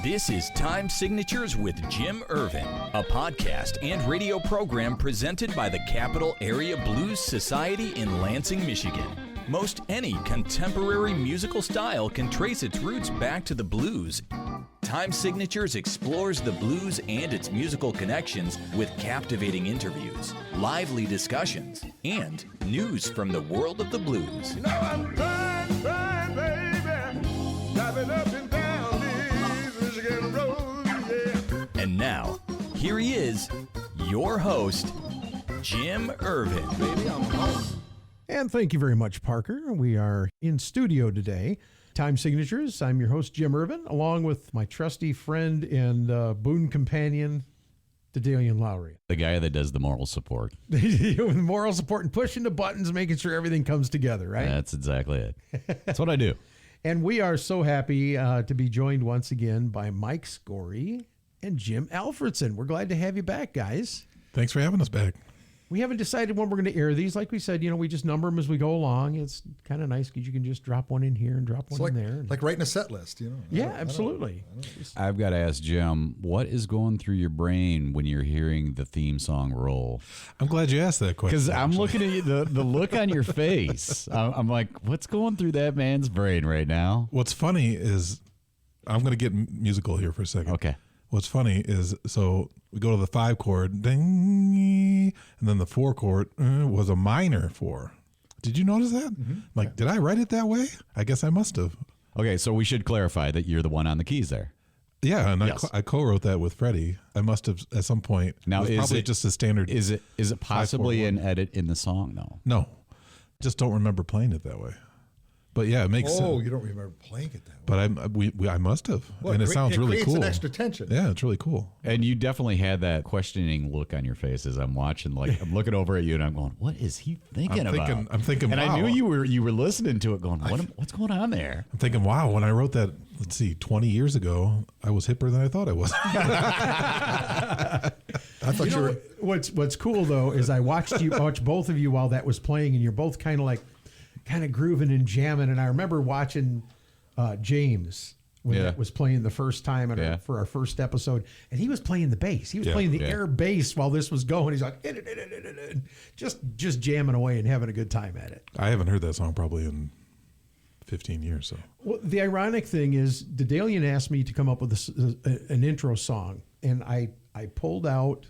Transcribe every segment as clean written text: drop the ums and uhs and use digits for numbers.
This is Time Signatures with Jim Ervin, a podcast and radio program presented by the Capital Area Blues Society in Lansing, Michigan. Most any contemporary musical style can trace its roots back to the blues. Time Signatures explores the blues and its musical connections with captivating interviews, lively discussions, and news from the world of the blues. You know I'm crying, baby, driving up and down these Michigan roads, yeah. And now, here he is, your host, Jim Ervin. Baby, I'm home. And thank you very much, Parker. We are in studio today. Time Signatures. I'm your host, Jim Ervin, along with my trusty friend and boon companion, Dedalian Lowry. The guy that does the moral support. With moral support and pushing the buttons, making sure everything comes together, right? That's exactly it. That's what I do. And we are so happy to be joined once again by Mike Skory and Jim Alfredson. We're glad to have you back, guys. Thanks for having us back. We haven't decided when we're going to air these. Like we said, we just number them as we go along. It's kind of nice because you can just drop one in here and drop one in there. Like writing a set list, Yeah, absolutely. I've got to ask Jim, what is going through your brain when you're hearing the theme song roll? I'm glad you asked that question. Because I'm looking at you, the look on your face. I'm like, what's going through that man's brain right now? What's funny is, I'm going to get musical here for a second. Okay. What's funny is, so we go to the 5 chord, ding, and then the 4 chord was a minor 4. Did you notice that? Mm-hmm. Did I write it that way? I guess I must have. Okay, so we should clarify that you're the one on the keys there. Yeah, and Yes. I co-wrote that with Freddie. I must have at some point. Now, it was is probably it just a standard? Is it possibly 5-4-1. an edit in the song, though? No, just don't remember playing it that way. But yeah, it makes sense. Oh, you don't remember playing it that way. But I must have, Well, and it sounds really creates cool. an extra tension. Yeah, it's really cool. And you definitely had that questioning look on your face as I'm watching. Like, I'm looking over at you and I'm going, "What is he thinking about?" I'm thinking. And wow. I knew you were listening to it, going, "What's going on there?" I'm thinking, wow, when I wrote that, 20 years ago, I was hipper than I thought I was. I thought you were. What's cool though is I watch both of you while that was playing, and you're both kind of grooving and jamming. And I remember watching James when that was playing the first time for our first episode, and he was playing the bass. He was playing the air bass while this was going. He's like just jamming away and having a good time at it. I haven't heard that song probably in 15 years. So Well, the ironic thing is, Dedalian asked me to come up with an intro song, and I pulled out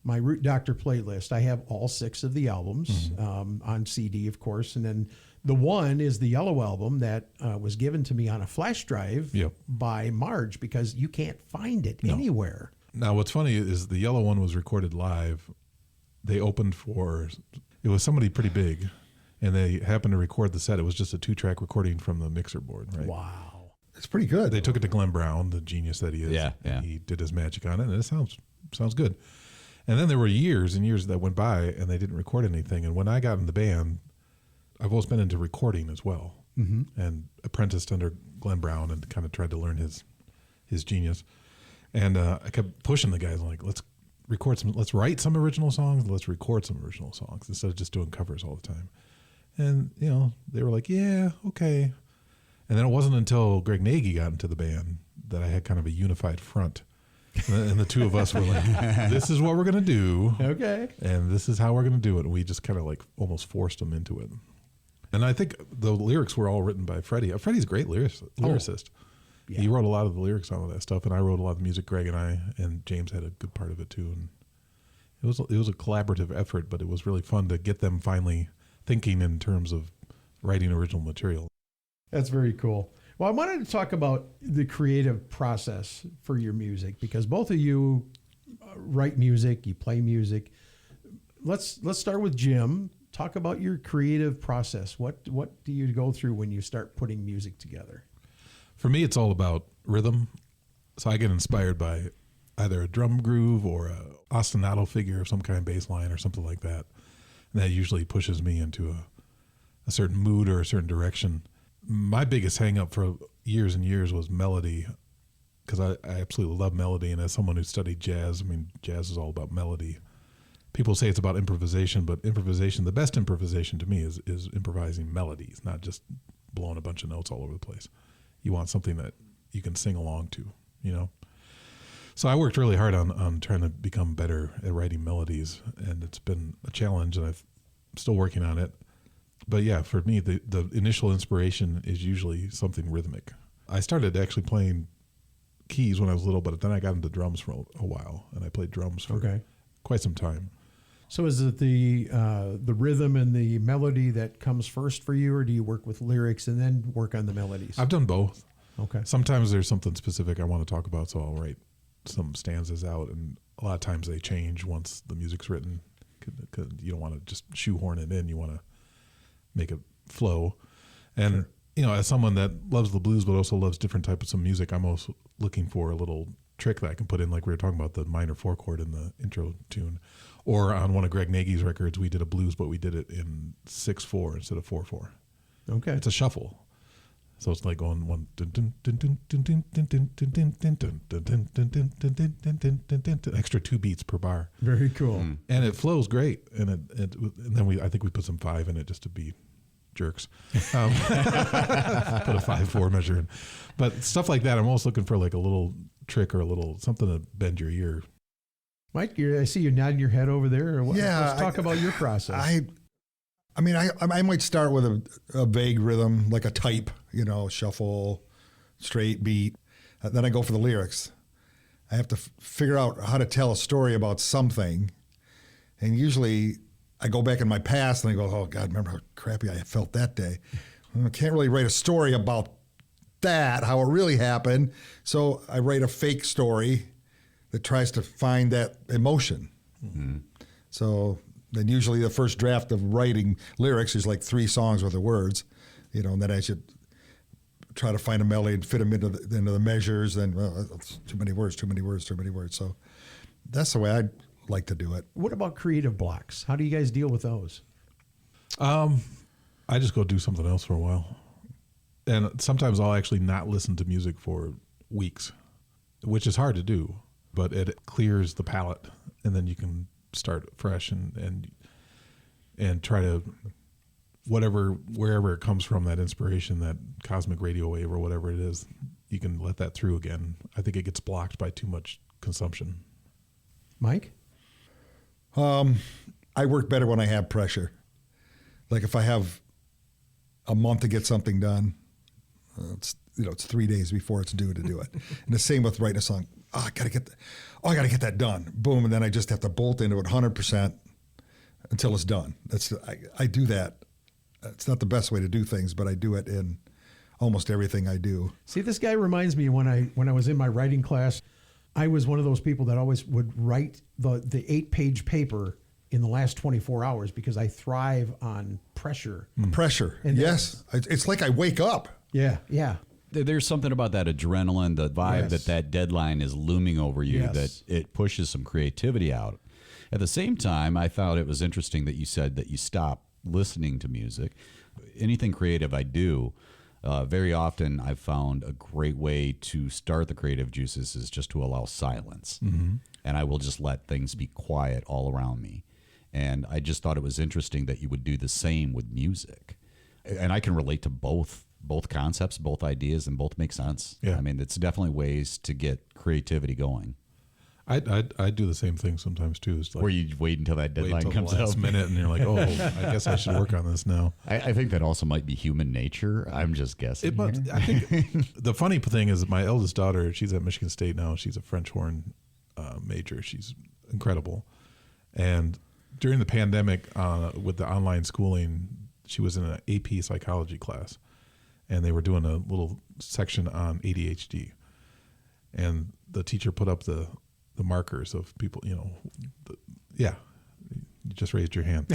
my Root Doctor playlist. I have all 6 of the albums on CD, of course, and then the one is the Yellow album that was given to me on a flash drive by Marge, because you can't find it anywhere. now what's funny is the Yellow one was recorded live. They opened for, it was somebody pretty big, and they happened to record the set. It was just a 2-track recording from the mixer board, right? Wow. It's pretty good. They took it to Glenn Brown, the genius that he is. Yeah. And he did his magic on it, and it sounds good. And then there were years and years that went by, and they didn't record anything. And when I got in the band, I've always been into recording as well, and apprenticed under Glenn Brown and kind of tried to learn his genius. And I kept pushing the guys, like, let's write some original songs, let's record some original songs instead of just doing covers all the time. And, they were like, yeah, okay. And then it wasn't until Greg Nagy got into the band that I had kind of a unified front. And the two of us were like, this is what we're going to do. Okay. And this is how we're going to do it. And we just kind of almost forced them into it. And I think the lyrics were all written by Freddie. Freddie's a great lyricist. Yeah. He wrote a lot of the lyrics on all that stuff. And I wrote a lot of the music, Greg and James had a good part of it too. And it was a collaborative effort, but it was really fun to get them finally thinking in terms of writing original material. That's very cool. Well, I wanted to talk about the creative process for your music, because both of you write music, you play music. Let's start with Jim. Talk about your creative process. What do you go through when you start putting music together? For me, it's all about rhythm. So I get inspired by either a drum groove or a ostinato figure of some kind, bass line or something like that. And that usually pushes me into a certain mood or a certain direction. My biggest hang up for years and years was melody, because I absolutely love melody. And as someone who studied jazz, jazz is all about melody. People say it's about improvisation, but the best improvisation to me is improvising melodies, not just blowing a bunch of notes all over the place. You want something that you can sing along to. you know. So I worked really hard on trying to become better at writing melodies, and it's been a challenge, and I'm still working on it. But yeah, for me, the initial inspiration is usually something rhythmic. I started actually playing keys when I was little, but then I got into drums for a while, and I played drums for quite some time. So is it the rhythm and the melody that comes first for you, or do you work with lyrics and then work on the melodies? I've done both. Okay. Sometimes there's something specific I want to talk about, so I'll write some stanzas out, and a lot of times they change once the music's written, because you don't want to just shoehorn it in. You want to make it flow. And you know, as someone that loves the blues but also loves different types of music, I'm also looking for a little trick that I can put in, like we were talking about the minor 4 chord in the intro tune. Or on one of Greg Nagy's records, we did a blues, but we did it in 6/4 instead of 4/4. Okay. It's a shuffle. So it's like going one extra 2 beats per bar. Very cool. And it flows great. And then I think we put some 5 in it just to be jerks. Put a 5/4 measure in. But stuff like that, I'm always looking for like a little trick or a little something to bend your ear. Mike, I see you nodding your head over there. Yeah, Let's talk about your process. I mean, I might start with a vague rhythm, like a type, you know, shuffle, straight beat. Then I go for the lyrics. I have to figure out how to tell a story about something. And usually I go back in my past and I go, oh, God, remember how crappy I felt that day. I can't really write a story about that, how it really happened. So I write a fake story that tries to find that emotion. Mm-hmm. So then usually the first draft of writing lyrics is like 3 songs worth of words, you know, and then I should try to find a melody and fit them into the measures. Then, well, that's too many words. So that's the way I like to do it. What about creative blocks? How do you guys deal with those? I just go do something else for a while. And sometimes I'll actually not listen to music for weeks, which is hard to do, but it clears the palette, and then you can start fresh and try to wherever it comes from, that inspiration, that cosmic radio wave or whatever it is, you can let that through again. I think it gets blocked by too much consumption. Mike? I work better when I have pressure. Like if I have a month to get something done, it's 3 days before it's due to do it. And the same with writing a song. I gotta get that done. Boom, and then I just have to bolt into it 100% until it's done. I do that. It's not the best way to do things, but I do it in almost everything I do. See, this guy reminds me when I was in my writing class, I was one of those people that always would write the 8-page paper in the last 24 hours because I thrive on pressure. Pressure, and yes. It's like I wake up. Yeah, yeah. There's something about that adrenaline, the vibe that deadline is looming over you, that it pushes some creativity out. At the same time, I thought it was interesting that you said that you stop listening to music. Anything creative I do, very often I've found a great way to start the creative juices is just to allow silence. Mm-hmm. And I will just let things be quiet all around me. And I just thought it was interesting that you would do the same with music. And I can relate to both concepts, both ideas, and both make sense. Yeah. I mean, it's definitely ways to get creativity going. I do the same thing sometimes too. It's like where you wait until that deadline comes the last up. minute, and you're like, oh, I guess I should work on this now. I think that also might be human nature. I'm just guessing. I think the funny thing is my eldest daughter, she's at Michigan State now. She's a French horn major. She's incredible. And during the pandemic, with the online schooling, she was in an AP psychology class, and they were doing a little section on ADHD. And the teacher put up the markers of people, you just raised your hand.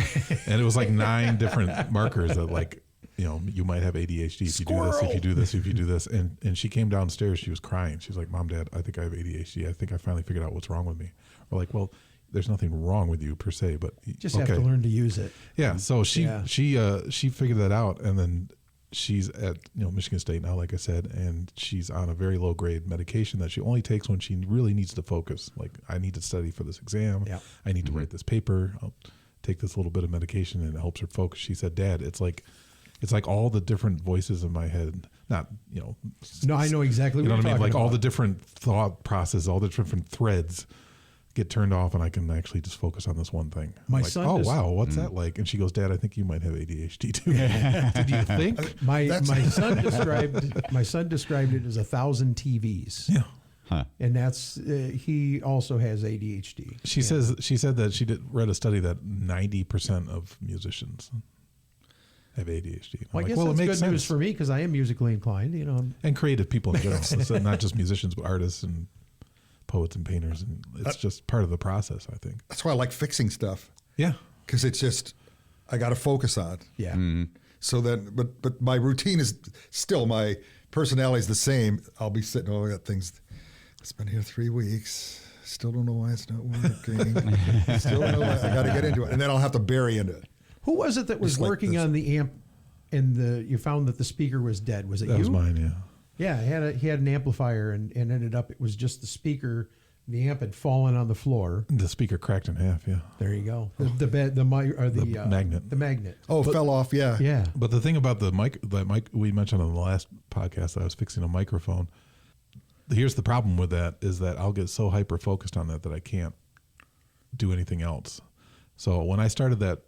And it was like 9 different markers that you might have ADHD if you do this, if you do this, if you do this. And she came downstairs, she was crying. She was like, Mom, Dad, I think I have ADHD. I think I finally figured out what's wrong with me. We're like, well, there's nothing wrong with you per se, but just have to learn to use it. Yeah. So she figured that out, and then she's at Michigan State now, like I said, and she's on a very low grade medication that she only takes when she really needs to focus. Like, I need to study for this exam. Yeah. I need to write this paper. I'll take this little bit of medication, and it helps her focus. She said, Dad, it's like all the different voices in my head. Not, No, I know exactly you know what what I you're mean? Like talking all the about. different thought process, all the different threads get turned off, and I can actually just focus on this one thing. My I'm like, son oh just- wow, what's that like? And she goes, Dad, I think you might have ADHD too. Did you think? My son described it as 1,000 TVs. Yeah. Huh. And that's he also has ADHD. She said that she read a study that 90% of musicians have ADHD. Well, I guess it that's makes good news sense. for me because I am musically inclined. And creative people in general. So not just musicians, but artists and poets and painters, and it's just part of the process, I think. That's why I like fixing stuff. Yeah. Because it's just, I got to focus on. Yeah. So then, but my routine is still, my personality is the same. I'll be sitting, I got things, it's been here 3 weeks. Still don't know why it's not working. Still don't know why, I got to get into it. And then I'll have to bury into it. Who was it that was Just like working this. on the amp and you found that the speaker was dead? Was it That you? was mine, yeah. Yeah, he had an amplifier and ended up, it was just the speaker. The amp had fallen on the floor. The speaker cracked in half, yeah. There you go. The magnet. The magnet. Oh, fell off, yeah. Yeah. But the thing about the mic we mentioned on the last podcast, I was fixing a microphone. Here's the problem with that is that I'll get so hyper focused on that I can't do anything else. So when I started that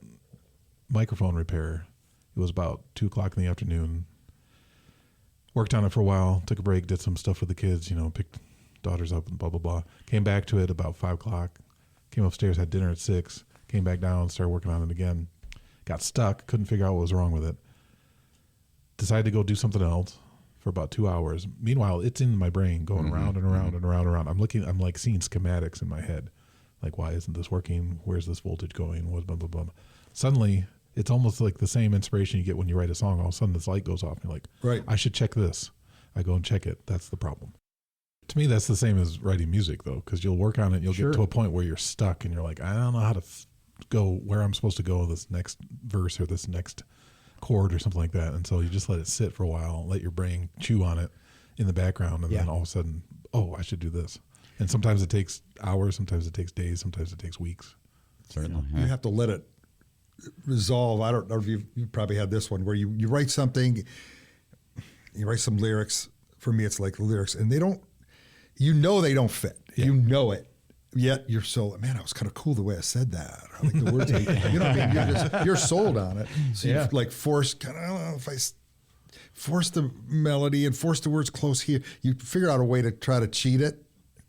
microphone repair, it was about 2:00 in the afternoon. Worked on it for a while, took a break, did some stuff with the kids, picked daughters up and blah, blah, blah. Came back to it about 5:00. Came upstairs, had dinner at 6. Came back down, started working on it again. Got stuck, couldn't figure out what was wrong with it. Decided to go do something else for about 2 hours. Meanwhile, it's in my brain going around and around and around and around. I'm like seeing schematics in my head. Like, why isn't this working? Where's this voltage going? What, blah, blah, blah. Suddenly, it's almost like the same inspiration you get when you write a song. All of a sudden, this light goes off. And you're like, Right. I should check this. I go and check it. That's the problem. To me, that's the same as writing music, though, because you'll work on it. You'll Sure. get to a point where you're stuck and you're like, I don't know how to go where I'm supposed to go this next verse or this next chord or something like that. And so you just let it sit for a while, let your brain chew on it in the background. And then all of a sudden, I should do this. And sometimes it takes hours, sometimes it takes days, sometimes it takes weeks. Certainly. You have to let it resolve. I don't know if you probably had this one where you write something, you write some lyrics. For me, it's like lyrics, and they don't fit. Yeah. You know it. Yet you're so, man, I was kind of cool the way I said that. I like the words. You know what I mean? You're sold on it. So you like force, kind of, I don't know if I force the melody and force the words close here. You figure out a way to try to cheat it.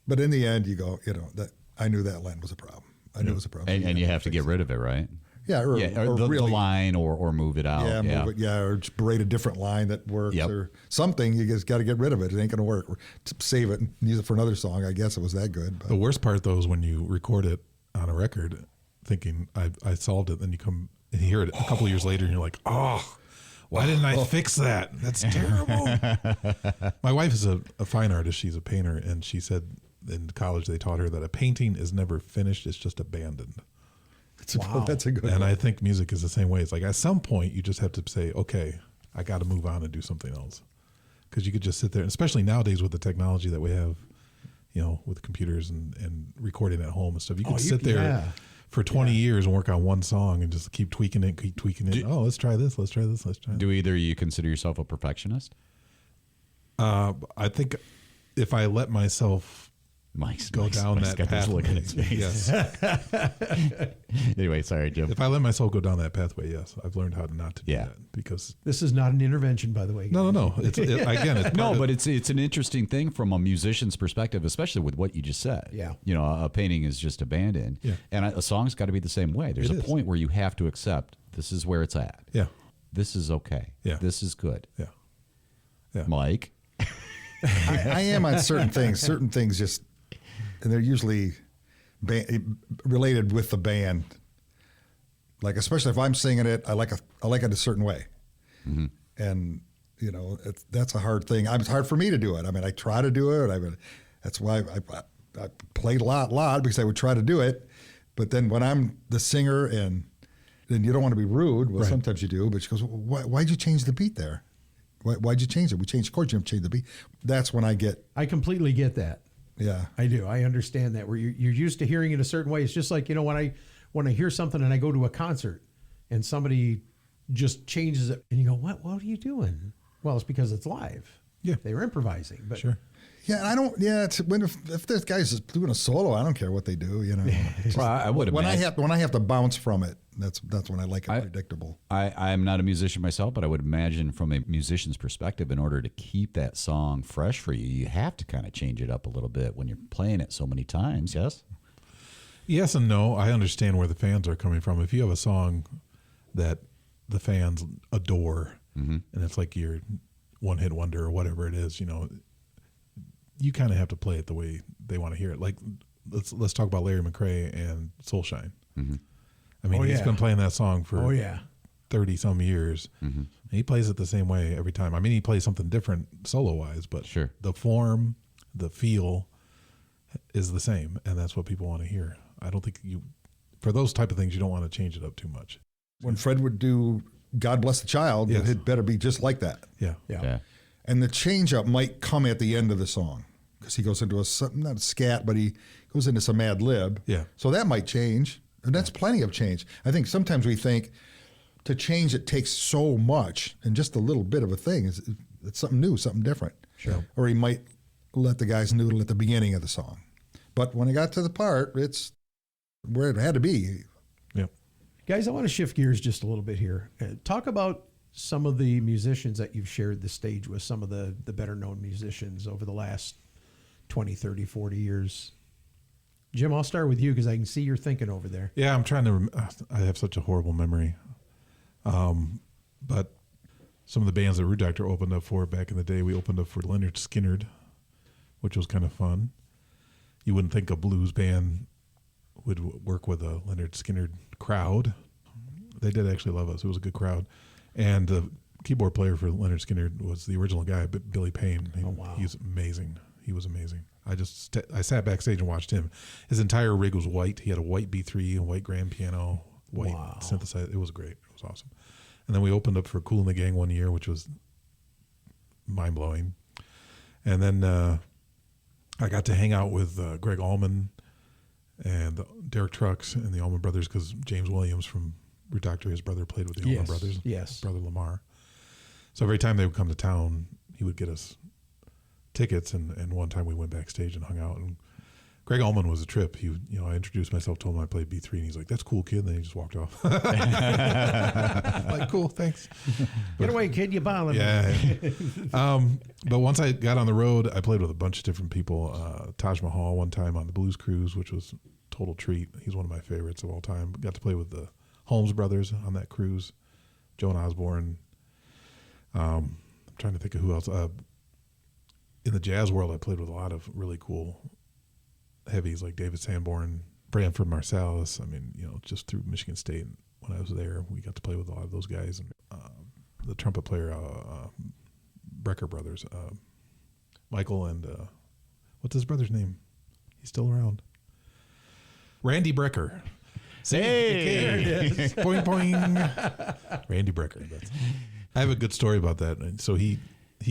But in the end, you go, that I knew that line was a problem. I knew it was a problem. And you have to get rid of it, right? Yeah, or the really, line or move it out. yeah, move it, or just braid a different line that works or something. You just got to get rid of it. It ain't going to work. Or save it and use it for another song. I guess it was that good. But. The worst part, though, is when you record it on a record thinking, I solved it. Then you come and you hear it a couple years later and you're like, why didn't I fix that? That's terrible. My wife is a fine artist. She's a painter. And she said in college they taught her that a painting is never finished. It's just abandoned. That's a good And one. I think music is the same way. It's like at some point you just have to say, okay, I got to move on and do something else. Because you could just sit there, especially nowadays with the technology that we have, with computers and recording at home and stuff. You could sit there for 20 years and work on one song and just keep tweaking it. Let's try this. Let's try this. Let's try that. Do either of you consider yourself a perfectionist? I think if I let myself Mike's down that path, looking at his face. Yes. Anyway, sorry, Jim. If I let myself go down that pathway, yes, I've learned how not to do that because This is not an intervention, by the way. no. It's But it's an interesting thing from a musician's perspective, especially with what you just said. Yeah. A painting is just abandoned. Yeah. And a song's got to be the same way. There's It a is. point where you have to accept this is where it's at. Yeah. This is okay. Yeah. This is good. Yeah. Yeah. Mike? I am on certain things. Certain things just, and they're usually related with the band. Like especially if I'm singing it, I like it a certain way, and that's a hard thing. It's hard for me to do it. I mean, I try to do it. That's why I played a lot because I would try to do it, but then when I'm the singer and then you don't want to be rude. Well, sometimes you do, but she goes, "Why'd you change the beat there? Why'd you change it? We changed chords. You haven't changed the beat." That's when I I completely get that. Yeah, I do. I understand that. Where you're used to hearing it a certain way. It's just like, when I hear something and I go to a concert and somebody just changes it and you go, what are you doing? Well, it's because it's live. Yeah. They were improvising, but Sure. Yeah, and I don't. Yeah, it's if this guy's just doing a solo, I don't care what they do. You know, Well, I would when imagine. I have to bounce from it, that's when I like it predictable. I'm not a musician myself, but I would imagine from a musician's perspective, in order to keep that song fresh for you, you have to kind of change it up a little bit when you're playing it so many times, yes? Yes and no. I understand where the fans are coming from. If you have a song that the fans adore, and it's like your one-hit wonder or whatever it is, you know, you kind of have to play it the way they want to hear it. Like, let's talk about Larry McCray and Soulshine. I mean, he's been playing that song for 30-some years. And he plays it the same way every time. I mean, he plays something different solo-wise, but Sure. the form, the feel is the same, and that's what people want to hear. I don't think for those type of things, you don't want to change it up too much. When Fred would do "God Bless the Child," Yes. it better be just like that. Yeah. And the change up might come at the end of the song because he goes into not a scat, but he goes into some ad lib. Yeah. So that might change, and that's plenty of change. I think sometimes we think to change it takes so much, and just a little bit of a thing it's something new, something different. Sure. Or he might let the guys noodle at the beginning of the song, but when it got to the part, it's where it had to be. Yeah. guys, I want to shift gears just a little bit here. Talk about some of the musicians that you've shared the stage with, some of the better known musicians over the last 20, 30, 40 years. Jim, I'll start with you because I can see you're thinking over there. Yeah, I'm trying to. I have such a horrible memory. But some of the bands that Root Doctor opened up for back in the day, we opened up for Leonard Skinner, which was kind of fun. You wouldn't think a blues band would work with a Leonard Skinner crowd. They did actually love us. It was a good crowd. And the keyboard player for Leonard Skinner was the original guy, Billy Payne. He's amazing. He was amazing. I sat backstage and watched him. His entire rig was white. He had a white B3, a white grand piano, white synthesizer. It was great. It was awesome. And then we opened up for Kool and the Gang one year, which was mind-blowing. And then I got to hang out with Greg Allman and Derek Trucks and the Allman Brothers because James Williams from Root Doctor, his brother, played with the Allman Brothers. Yes. His brother Lamar. So every time they would come to town, he would get us tickets, and one time we went backstage and hung out. And Greg Allman was a trip. I introduced myself, told him I played B3, and he's like, "That's cool, kid." And then he just walked off. Like, cool, thanks. Get away, kid! You bother me. Yeah. But once I got on the road, I played with a bunch of different people. Taj Mahal one time on the Blues Cruise, which was a total treat. He's one of my favorites of all time. Got to play with the Holmes brothers on that cruise. Joan Osborne. I'm trying to think of who else. In the jazz world, I played with a lot of really cool heavies like David Sanborn, Branford Marsalis. I mean, just through Michigan State when I was there, we got to play with a lot of those guys. And the trumpet player, Brecker brothers, Michael and what's his brother's name? He's still around. Randy Brecker. Hey! Boing, boing. Randy Brecker. I have a good story about that. And so he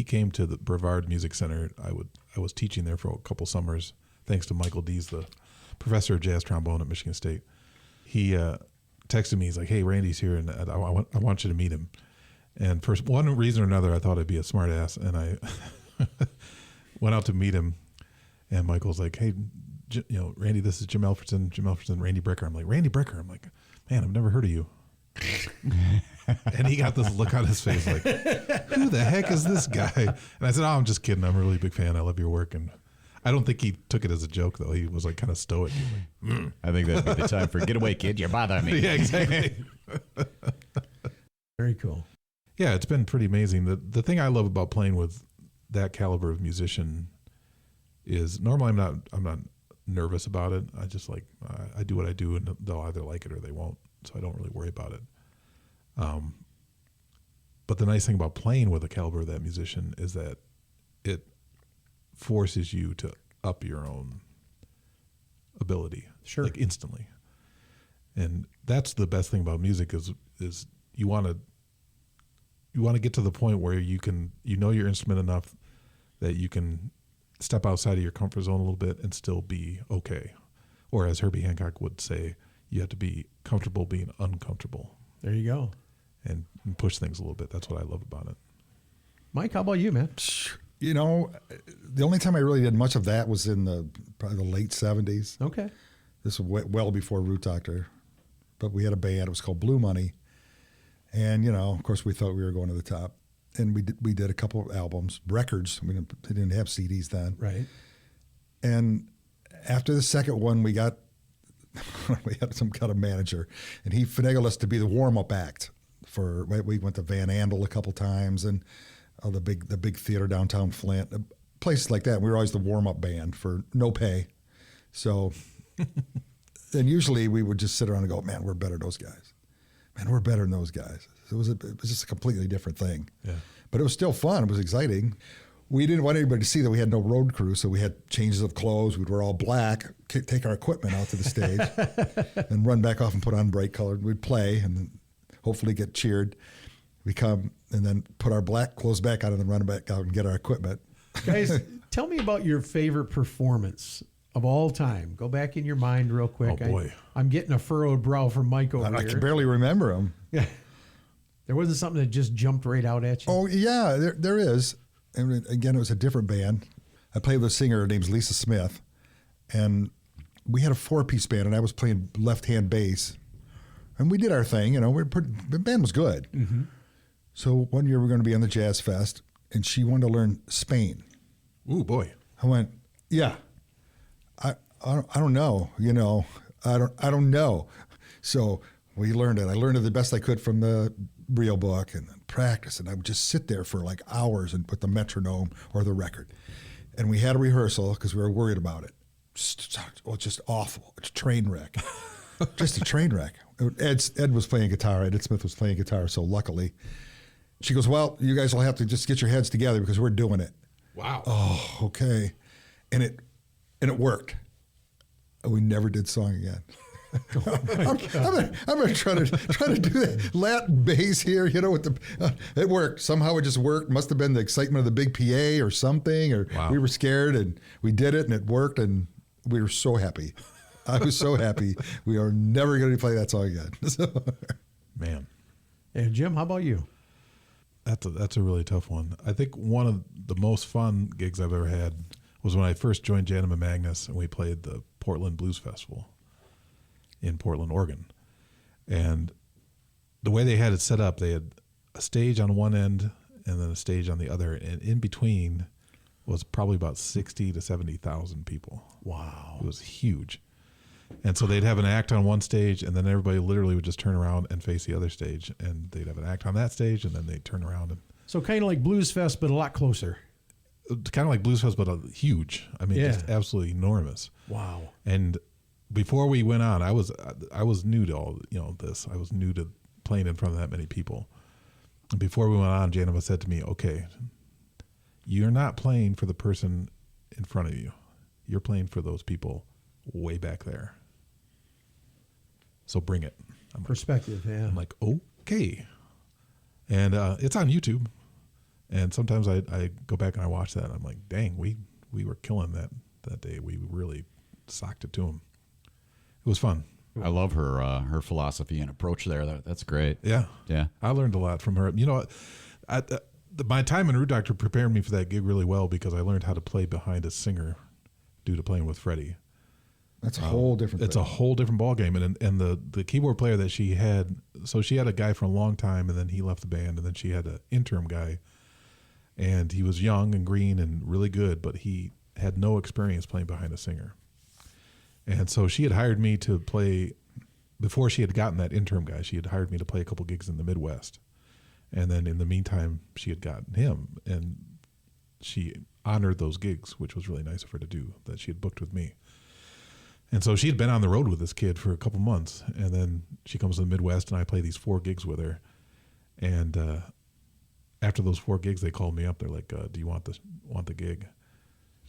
came to the Brevard Music Center. I was teaching there for a couple summers, thanks to Michael Dees, the professor of jazz trombone at Michigan State. He texted me. He's like, "Hey, Randy's here, and I want you to meet him." And for one reason or another, I thought I'd be a smart ass, and I went out to meet him. And Michael's like, "Hey, Randy, this is Jim Alfredson, Randy Brecker." I'm like, "Randy Brecker?" I'm like, "Man, I've never heard of you." And he got this look on his face like, "Who the heck is this guy?" And I said, "Oh, I'm just kidding. I'm a really big fan. I love your work." And I don't think he took it as a joke, though. He was like kind of stoic. Like, I think that'd be the time for "Get away, kid! You're bothering me." Yeah, exactly. Very cool. Yeah, it's been pretty amazing. The thing I love about playing with that caliber of musician is normally I'm not nervous about it. I just I do what I do, and they'll either like it or they won't. So I don't really worry about it. But the nice thing about playing with the caliber of that musician is that it forces you to up your own ability, Sure, like instantly. And that's the best thing about music is you want to get to the point where you know your instrument enough that you can step outside of your comfort zone a little bit and still be okay. Or as Herbie Hancock would say, you have to be comfortable being uncomfortable. There you go. And push things a little bit. That's what I love about it. Mike, how about you, man? You know, the only time I really did much of that was in probably the late 70s. Okay. This was well before Root Doctor. But we had a band. It was called Blue Money. And, you know, of course, we thought we were going to the top. And we did a couple of albums, records. They didn't have CDs then. Right. And after the second one, we had some kind of manager. And he finagled us to be the warm-up act. We went to Van Andel a couple times and the big theater downtown Flint, places like that. We were always the warm-up band for no pay. So, and usually we would just sit around and go, man, we're better than those guys. Man, we're better than those guys. It was just a completely different thing. Yeah. But it was still fun. It was exciting. We didn't want anybody to see that we had no road crew, so we had changes of clothes. We'd wear all black, take our equipment out to the stage, and run back off and put on bright colored. We'd play and then hopefully get cheered. We come and then put our black clothes back on and then run back out and get our equipment. Guys, tell me about your favorite performance of all time. Go back in your mind real quick. Oh, boy. I'm getting a furrowed brow from Mike over here. I can barely remember them. Yeah. There wasn't something that just jumped right out at you? Oh, yeah, there is. And again, it was a different band. I played with a singer. Her name's Lisa Smith. And we had a 4-piece band, and I was playing left-hand bass. And we did our thing. You know, the band was good. Mm-hmm. So one year we were going to be on the Jazz Fest, and she wanted to learn Spain. Ooh, boy. I went, yeah. I don't know. You know, I don't know. So we learned it. I learned it the best I could from the real book and practice. And I would just sit there for like hours and put the metronome or the record. And we had a rehearsal because we were worried about it. Just awful. It's a train wreck. Just a train wreck. Ed was playing guitar. Ed Smith was playing guitar. So luckily, she goes, well, you guys will have to just get your heads together because we're doing it. Wow. Oh, okay. And it worked. We never did song again. I'm gonna try to do that Latin bass here, you know. It worked somehow. It just worked. Must have been the excitement of the big PA or something, or wow. We were scared and we did it and it worked and we were so happy. I was so happy. We are never going to play that song again. Man. And Jim, how about you? That's a really tough one. I think one of the most fun gigs I've ever had was when I first joined Janum and Magnus and we played the Portland Blues Festival in Portland, Oregon. And the way they had it set up, they had a stage on one end and then a stage on the other. And in between was probably about 60 to 70,000 people. Wow. It was huge. And so they'd have an act on one stage and then everybody literally would just turn around and face the other stage. And they'd have an act on that stage and then they'd turn around. And so kind of like Blues Fest, but a lot closer. Kind of like Blues Fest, but huge. I mean, just absolutely enormous. Wow. And before we went on, I was new to all this. I was new to playing in front of that many people. And before we went on, Janova said to me, "Okay, you're not playing for the person in front of you. You're playing for those people way back there. So bring it." Perspective, yeah. I'm like, okay. And it's on YouTube. And sometimes I go back and I watch that. And I'm like, dang, we were killing that day. We really socked it to them. It was fun. I love her philosophy and approach there. That's great. Yeah. Yeah. I learned a lot from her. You know, my time in Root Doctor prepared me for that gig really well because I learned how to play behind a singer due to playing with Freddie. That's a whole different thing. It's a whole different ballgame. And the keyboard player that she had, so she had a guy for a long time and then he left the band and then she had an interim guy and he was young and green and really good, but he had no experience playing behind a singer. And so she had hired me to play, before she had gotten that interim guy, she had hired me to play a couple gigs in the Midwest. And then in the meantime, she had gotten him and she honored those gigs, which was really nice of her to do, that she had booked with me. And so she had been on the road with this kid for a couple months. And then she comes to the Midwest and I play these 4 gigs with her. And after those 4 gigs, they called me up. They're like, do you want the gig?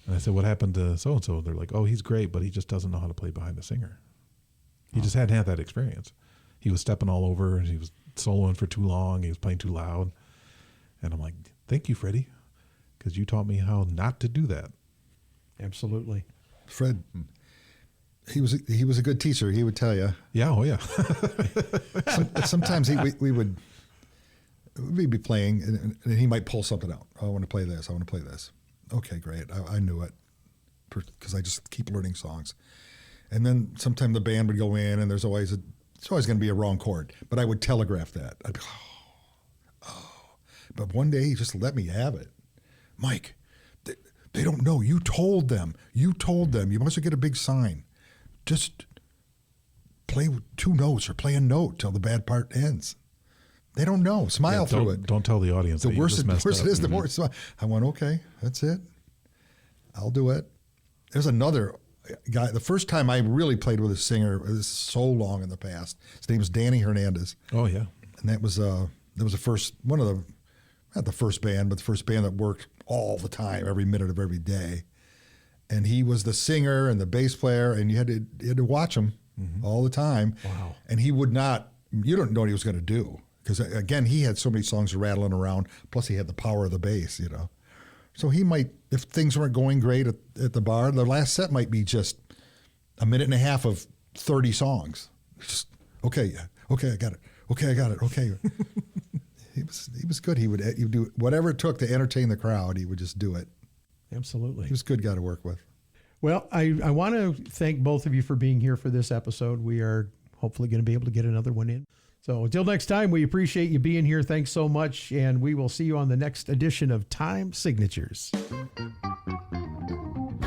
And I said, what happened to so-and-so? They're like, oh, he's great, but he just doesn't know how to play behind a singer. He just hadn't had that experience. He was stepping all over and he was soloing for too long. He was playing too loud. And I'm like, thank you, Freddie, because you taught me how not to do that. Absolutely. Fred, he was a good teacher. He would tell you. Yeah, oh yeah. Sometimes we would, we'd be playing, and he might pull something out. Oh, I want to play this. I want to play this. Okay, great. I knew it because I just keep learning songs. And then sometime the band would go in, and it's always going to be a wrong chord. But I would telegraph that. I'd go, oh. But one day he just let me have it. Mike, they don't know. You told them. You must get a big sign. Just play 2 notes or play a note till the bad part ends. They don't know. Smile through it. Don't tell the audience. The worse it is, the Mm-hmm. more. I went, okay, that's it. I'll do it. There's another guy. The first time I really played with a singer, it was so long in the past. His name was Danny Hernandez. Oh yeah. And that was the first one of the, not the first band, but the first band that worked all the time, every minute of every day. And he was the singer and the bass player, and you had to watch him all the time. Wow. And he would not. You don't know what he was going to do. Because, again, he had so many songs rattling around, plus he had the power of the bass, So he might, if things weren't going great at the bar, the last set might be just a minute and a half of 30 songs. Just, okay, I got it. Okay. He was good. He would do whatever it took to entertain the crowd. He would just do it. Absolutely. He was a good guy to work with. Well, I want to thank both of you for being here for this episode. We are hopefully going to be able to get another one in. So until next time, we appreciate you being here. Thanks so much. And we will see you on the next edition of Time Signatures.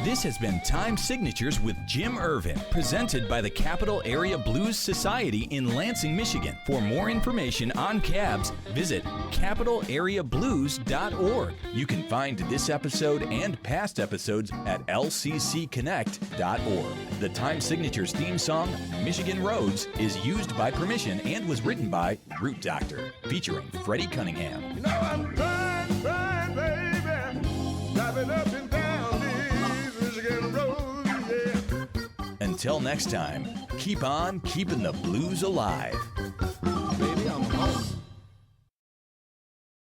This has been Time Signatures with Jim Ervin, presented by the Capital Area Blues Society in Lansing, Michigan. For more information on cabs, visit capitalareablues.org. You can find this episode and past episodes at lccconnect.org. The Time Signatures theme song, Michigan Roads, is used by permission and was written by Root Doctor, featuring Freddie Cunningham. You know I'm trying, baby, driving up and down these Michigan roads, yeah. Until next time, keep on keeping the blues alive.